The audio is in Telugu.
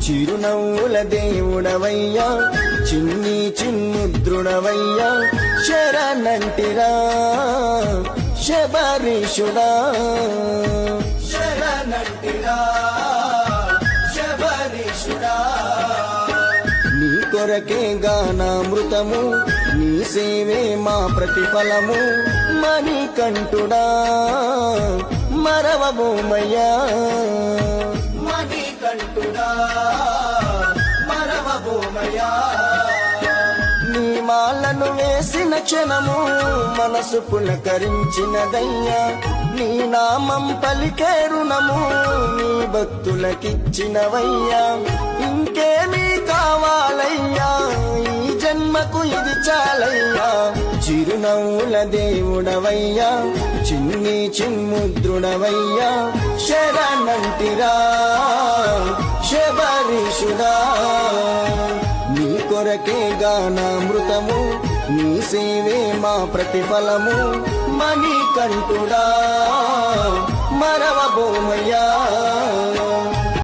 చిరునవ్వుల దేవుడవయ్యా చిన్ని చిన్ముద్రుడవయ్యా శరణంటిరా శబరీషుడా శరణంటిరా శబరీషుడా నీ కొరకే గానామృతము నీ సేవే మా ప్రతిఫలము మణికంఠుడా మరవబోమయ్యా మణికంఠుడా మరవబోమయ్యా నీ మాలను వేసిన క్షణము మనసు పులకరించినదయ్యా నీ నామం పలికే రుణము నీ భక్తులకిచ్చినవయ్యా ఇంకేమీ కావాలయ్యా ఈ జన్మకు ఇది చాలయ్యా చిరునవ్వుల దేవుడవయ్యా చిన్ని చిన్ముద్రుడవయ్యా శరణంటిరా శబరీషుడా నీ కొరకే గానామృతము నీ సేవే మా ప్రతిఫలము మణికంఠుడా మరవబోమయ్యా